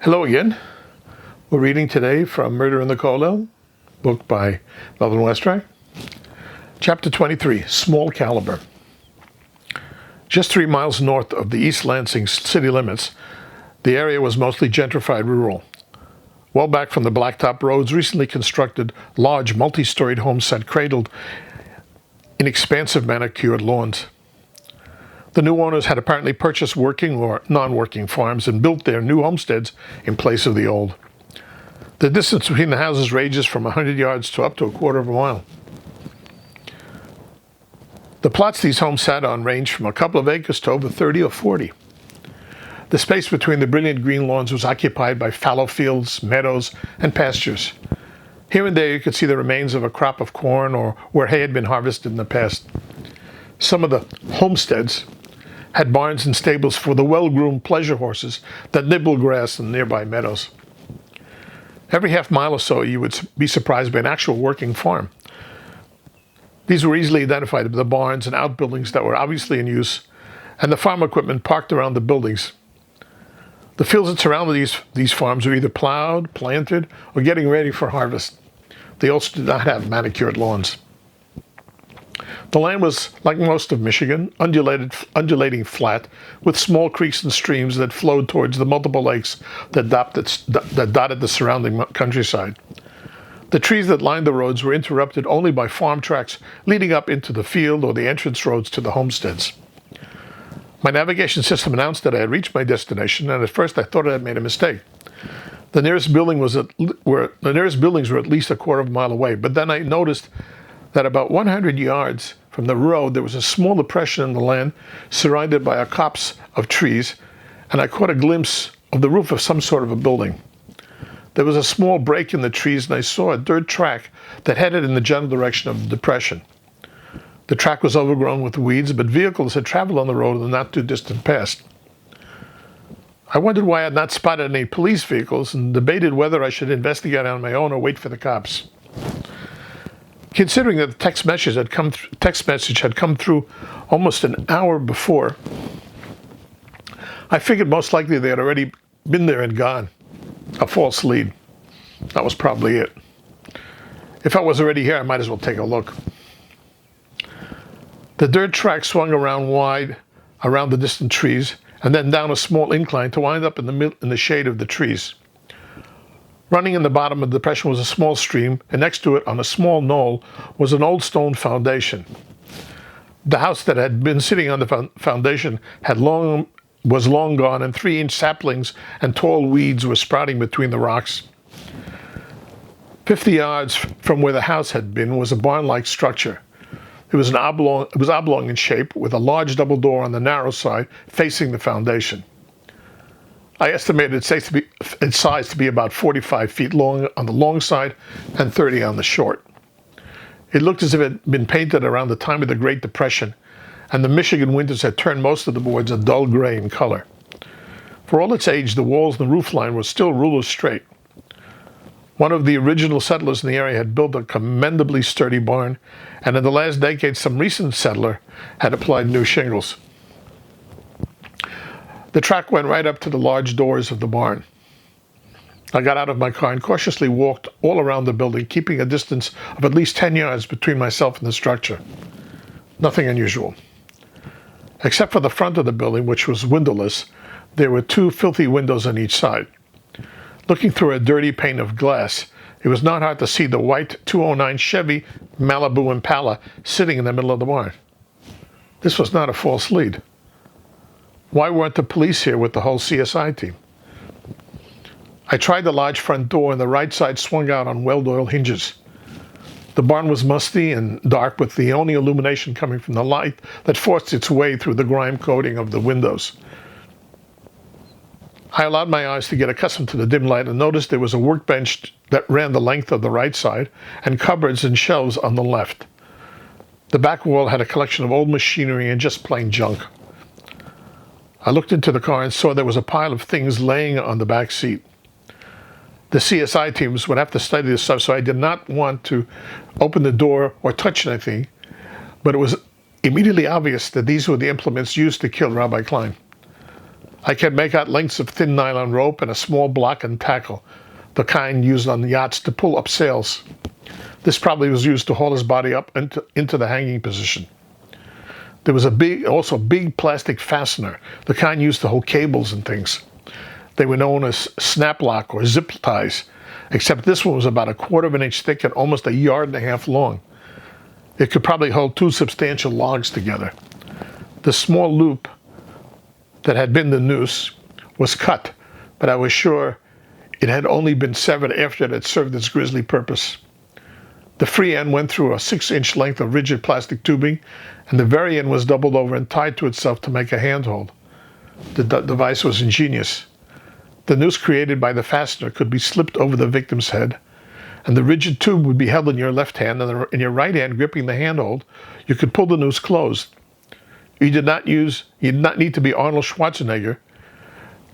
Hello again. We're reading today from Murder in the Kollel, book by Melvyn Westreich. Chapter 23, Small Caliber. Just 3 miles north of the East Lansing city limits, the area was mostly gentrified rural. Well back from the blacktop roads, recently constructed, large, multi-storied homes sat cradled in expansive manicured lawns. The new owners had apparently purchased working or non-working farms and built their new homesteads in place of the old. The distance between the houses ranges from 100 yards to up to a quarter of a mile. The plots these homes sat on ranged from a couple of acres to over 30 or 40. The space between the brilliant green lawns was occupied by fallow fields, meadows, and pastures. Here and there you could see the remains of a crop of corn or where hay had been harvested in the past. Some of the homesteads had barns and stables for the well-groomed pleasure horses that nibbled grass in nearby meadows. Every half mile or so you would be surprised by an actual working farm. These were easily identified by the barns and outbuildings that were obviously in use, and the farm equipment parked around the buildings. The fields that surrounded these farms were either plowed, planted, or getting ready for harvest. They also did not have manicured lawns. The land was, like most of Michigan, undulating flat, with small creeks and streams that flowed towards the multiple lakes that dotted the surrounding countryside. The trees that lined the roads were interrupted only by farm tracks leading up into the field or the entrance roads to the homesteads. My navigation system announced that I had reached my destination, and at first I thought I had made a mistake. The nearest buildings were at least a quarter of a mile away, but then I noticed that about 100 yards from the road there was a small depression in the land surrounded by a copse of trees, and I caught a glimpse of the roof of some sort of a building. There was a small break in the trees, and I saw a dirt track that headed in the general direction of the depression. The track was overgrown with weeds, but vehicles had traveled on the road in the not-too-distant past. I wondered why I had not spotted any police vehicles and debated whether I should investigate on my own or wait for the cops. Considering that the text message had come through almost an hour before, I figured most likely they had already been there and gone. A false lead. That was probably it. If I was already here, I might as well take a look. The dirt track swung around wide around the distant trees and then down a small incline to wind up in the shade of the trees. Running in the bottom of the depression was a small stream, and next to it, on a small knoll, was an old stone foundation. The house that had been sitting on the foundation was long gone, and 3-inch saplings and tall weeds were sprouting between the rocks. 50 yards from where the house had been was a barn-like structure. It was oblong in shape, with a large double door on the narrow side facing the foundation. I estimated its size to be about 45 feet long on the long side and 30 on the short. It looked as if it had been painted around the time of the Great Depression, and the Michigan winters had turned most of the boards a dull gray in color. For all its age, the walls and the roofline were still ruler straight. One of the original settlers in the area had built a commendably sturdy barn, and in the last decade, some recent settler had applied new shingles. The track went right up to the large doors of the barn. I got out of my car and cautiously walked all around the building, keeping a distance of at least 10 yards between myself and the structure. Nothing unusual. Except for the front of the building, which was windowless, there were 2 filthy windows on each side. Looking through a dirty pane of glass, it was not hard to see the white 209 Chevy Malibu Impala sitting in the middle of the barn. This was not a false lead. Why weren't the police here with the whole CSI team? I tried the large front door, and the right side swung out on well-oiled hinges. The barn was musty and dark, with the only illumination coming from the light that forced its way through the grime coating of the windows. I allowed my eyes to get accustomed to the dim light and noticed there was a workbench that ran the length of the right side and cupboards and shelves on the left. The back wall had a collection of old machinery and just plain junk. I looked into the car and saw there was a pile of things laying on the back seat. The CSI teams would have to study this stuff, so I did not want to open the door or touch anything, but it was immediately obvious that these were the implements used to kill Rabbi Klein. I could make out lengths of thin nylon rope and a small block and tackle, the kind used on yachts to pull up sails. This probably was used to haul his body up into the hanging position. There was also a big plastic fastener, the kind used to hold cables and things. They were known as snap lock or zip ties, except this one was about 1/4 of an inch thick and almost 1.5 yards long. It could probably hold 2 substantial logs together. The small loop that had been the noose was cut, but I was sure it had only been severed after it had served its grisly purpose. The free end went through a 6-inch length of rigid plastic tubing, and the very end was doubled over and tied to itself to make a handhold. The device was ingenious. The noose created by the fastener could be slipped over the victim's head, and the rigid tube would be held in your left hand, and in your right hand, gripping the handhold, you could pull the noose closed. You did not need to be Arnold Schwarzenegger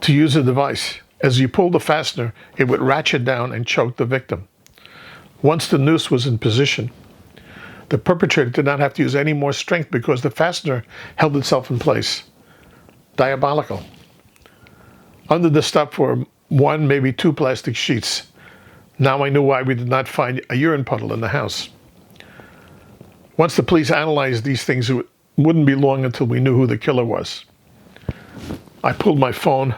to use the device. As you pulled the fastener, it would ratchet down and choke the victim. Once the noose was in position, the perpetrator did not have to use any more strength because the fastener held itself in place. Diabolical. Under the stuff were 1, maybe 2 plastic sheets. Now I knew why we did not find a urine puddle in the house. Once the police analyzed these things, it wouldn't be long until we knew who the killer was. I pulled my phone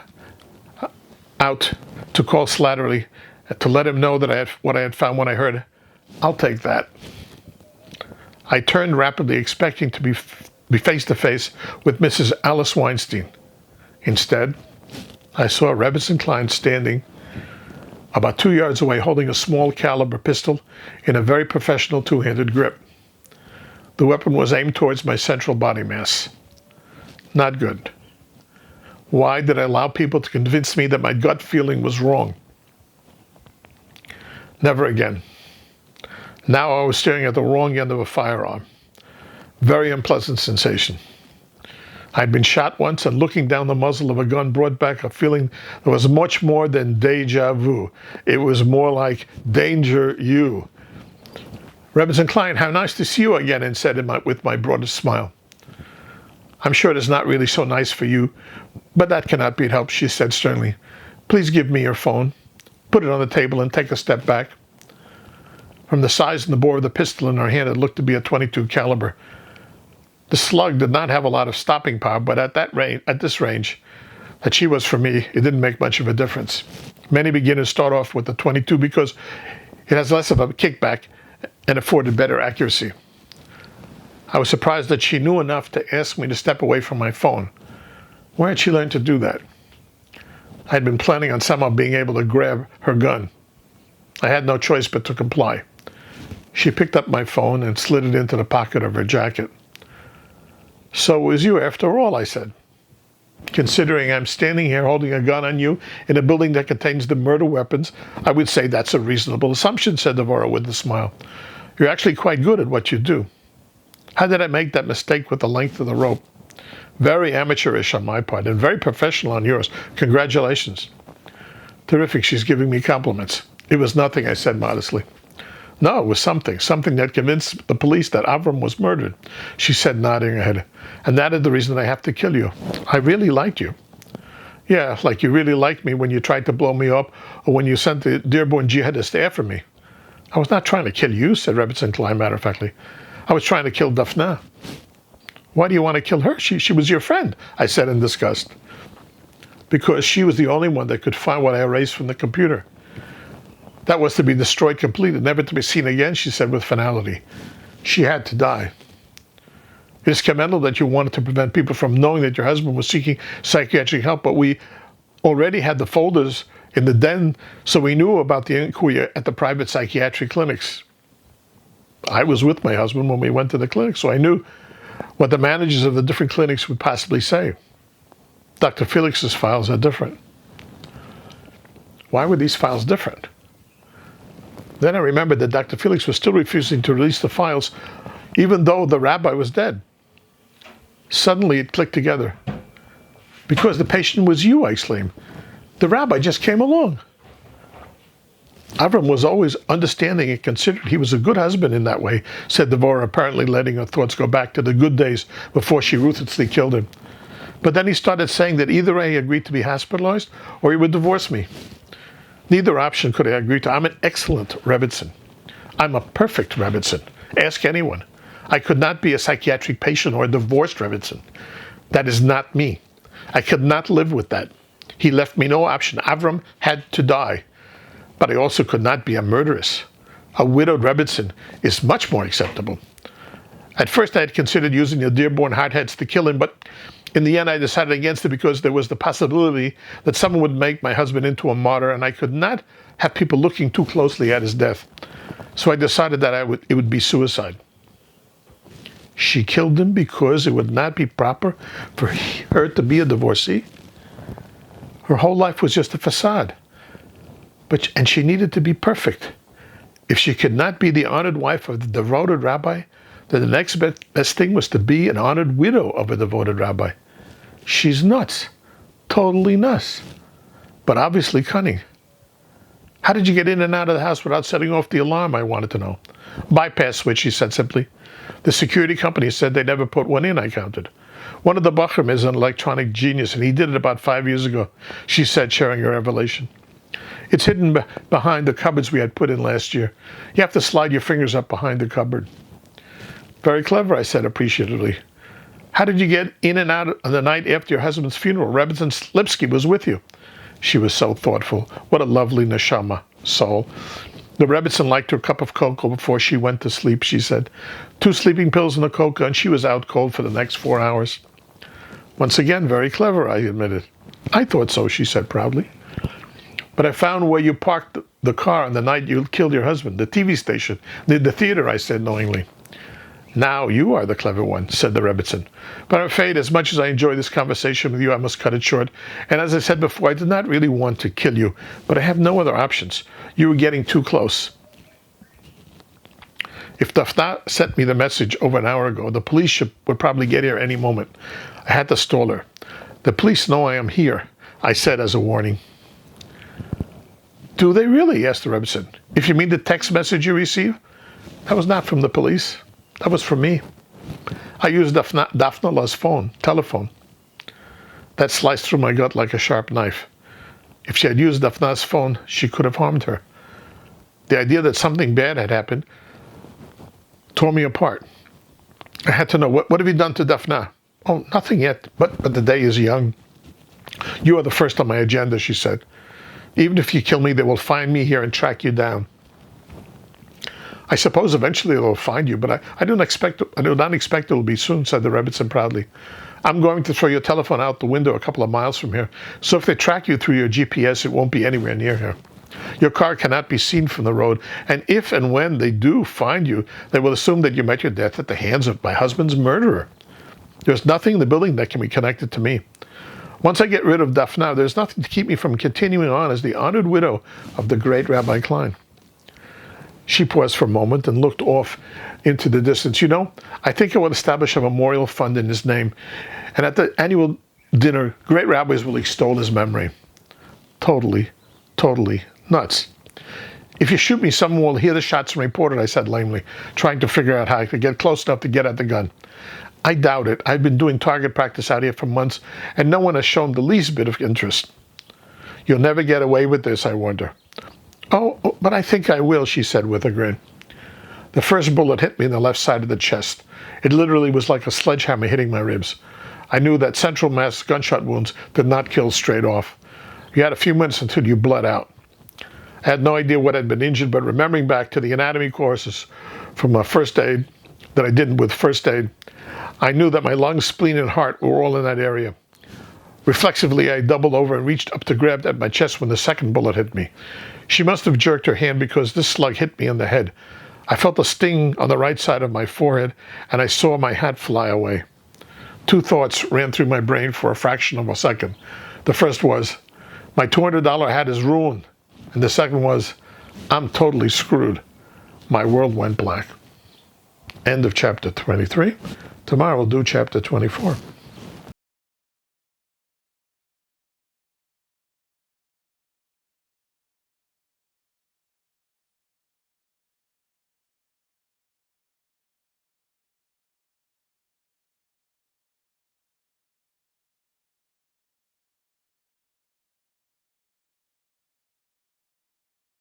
out to call Slattery to let him know that what I had found when I heard, "I'll take that." I turned rapidly, expecting to be face to face with Mrs. Alice Weinstein. Instead, I saw a Rebbetzin client standing about 2 yards away, holding a small caliber pistol in a very professional 2-handed grip. The weapon was aimed towards my central body mass. Not good. Why did I allow people to convince me that my gut feeling was wrong? Never again. Now I was staring at the wrong end of a firearm. Very unpleasant sensation. I'd been shot once, and looking down the muzzle of a gun brought back a feeling that was much more than deja vu. It was more like danger you. Rebbetzin client, how nice to see you again, and said with my broadest smile. I'm sure it is not really so nice for you, but that cannot be helped, she said sternly. Please give me your phone. Put it on the table and take a step back. From the size and the bore of the pistol in her hand, it looked to be a .22 caliber. The slug did not have a lot of stopping power, but at this range, that she was for me, it didn't make much of a difference. Many beginners start off with the .22 because it has less of a kickback and afforded better accuracy. I was surprised that she knew enough to ask me to step away from my phone. Where had she learned to do that? I had been planning on somehow being able to grab her gun. I had no choice but to comply. She picked up my phone and slid it into the pocket of her jacket. So it was you after all, I said. Considering I'm standing here holding a gun on you in a building that contains the murder weapons, I would say that's a reasonable assumption, said Devorah with a smile. You're actually quite good at what you do. How did I make that mistake with the length of the rope? Very amateurish on my part and very professional on yours. Congratulations. Terrific, she's giving me compliments. It was nothing, I said modestly. No, it was something that convinced the police that Avram was murdered, she said, nodding her head. And that is the reason I have to kill you. I really liked you. Yeah, like you really liked me when you tried to blow me up or when you sent the Dearborn jihadist after me. I was not trying to kill you, said Rebbetzin Klein matter-of-factly. I was trying to kill Daphna. Why do you want to kill her? She was your friend, I said in disgust. Because she was the only one that could find what I erased from the computer. That was to be destroyed completely, never to be seen again, she said with finality. She had to die. It is commendable that you wanted to prevent people from knowing that your husband was seeking psychiatric help, but we already had the folders in the den, so we knew about the inquiry at the private psychiatric clinics. I was with my husband when we went to the clinic, so I knew what the managers of the different clinics would possibly say. Dr. Felix's files are different. Why were these files different? Then I remembered that Dr. Felix was still refusing to release the files, even though the rabbi was dead. Suddenly it clicked together. Because the patient was you, I exclaimed. The rabbi just came along. Avram was always understanding and considered. He was a good husband in that way, said Devorah, apparently letting her thoughts go back to the good days before she ruthlessly killed him. But then he started saying that either he agreed to be hospitalized or he would divorce me. Neither option could I agree to. I'm an excellent Rebbetzin. I'm a perfect Rebbetzin. Ask anyone. I could not be a psychiatric patient or a divorced Rebbetzin. That is not me. I could not live with that. He left me no option. Avram had to die. But I also could not be a murderess. A widowed Rebbetzin is much more acceptable. At first I had considered using the Dearborn hotheads to kill him, but in the end I decided against it because there was the possibility that someone would make my husband into a martyr, and I could not have people looking too closely at his death. So I decided that it would be suicide. She killed him because it would not be proper for her to be a divorcee. Her whole life was just a facade. And she needed to be perfect. If she could not be the honored wife of the devoted rabbi, then the next best thing was to be an honored widow of a devoted rabbi. She's nuts. Totally nuts. But obviously cunning. How did you get in and out of the house without setting off the alarm, I wanted to know. Bypass switch, she said simply. The security company said they never put one in, I counted. One of the Bachrim is an electronic genius, and he did it about 5 years ago, she said, sharing her revelation. It's hidden behind the cupboards we had put in last year. You have to slide your fingers up behind the cupboard. Very clever, I said appreciatively. How did you get in and out on the night after your husband's funeral? Rebbetzin Lipsky was with you. She was so thoughtful. What a lovely neshama soul. The Rebbetzin liked her cup of cocoa before she went to sleep, she said. 2 sleeping pills and a cocoa, and she was out cold for the next 4 hours. Once again, very clever, I admitted. I thought so, she said proudly. But I found where you parked the car on the night you killed your husband, the TV station, the theater, I said knowingly. Now you are the clever one, said the Rebbetzin. But I'm afraid as much as I enjoy this conversation with you, I must cut it short. And as I said before, I did not really want to kill you, but I have no other options. You were getting too close. If Daphna sent me the message over an hour ago, the police ship would probably get here any moment. I had to stall her. The police know I am here, I said as a warning. Do they really? Asked the Rebbetzin. If you mean the text message you received, that was not from the police. That was from me. I used Daphna's telephone. That sliced through my gut like a sharp knife. If she had used Daphna's phone, she could have harmed her. The idea that something bad had happened tore me apart. I had to know, what have you done to Daphna? Oh, nothing yet, but the day is young. You are the first on my agenda, she said. Even if you kill me, they will find me here and track you down. I suppose eventually they'll find you, but I do not expect it will be soon, said the Rebbetzin proudly. I'm going to throw your telephone out the window a couple of miles from here, so if they track you through your GPS, it won't be anywhere near here. Your car cannot be seen from the road, and if and when they do find you, they will assume that you met your death at the hands of my husband's murderer. There's nothing in the building that can be connected to me. Once I get rid of Daphna, there's nothing to keep me from continuing on as the honored widow of the great Rabbi Klein. She paused for a moment and looked off into the distance. You know, I think I will establish a memorial fund in his name, and at the annual dinner, great rabbis will extol his memory. Totally nuts. If you shoot me, someone will hear the shots and report it, I said lamely, trying to figure out how I could get close enough to get at the gun. I doubt it. I've been doing target practice out here for months, and no one has shown the least bit of interest. You'll never get away with this, I warned her. Oh, but I think I will, she said with a grin. The first bullet hit me in the left side of the chest. It literally was like a sledgehammer hitting my ribs. I knew that central mass gunshot wounds did not kill straight off. You had a few minutes until you bled out. I had no idea what had been injured, but remembering back to the anatomy courses from my first aid that I did with first aid, I knew that my lungs, spleen, and heart were all in that area. Reflexively, I doubled over and reached up to grab at my chest when the second bullet hit me. She must have jerked her hand because this slug hit me in the head. I felt a sting on the right side of my forehead, and I saw my hat fly away. 2 thoughts ran through my brain for a fraction of a second. The first was, my $200 hat is ruined. And the second was, I'm totally screwed. My world went black. End of chapter 23. Tomorrow we'll do chapter 24.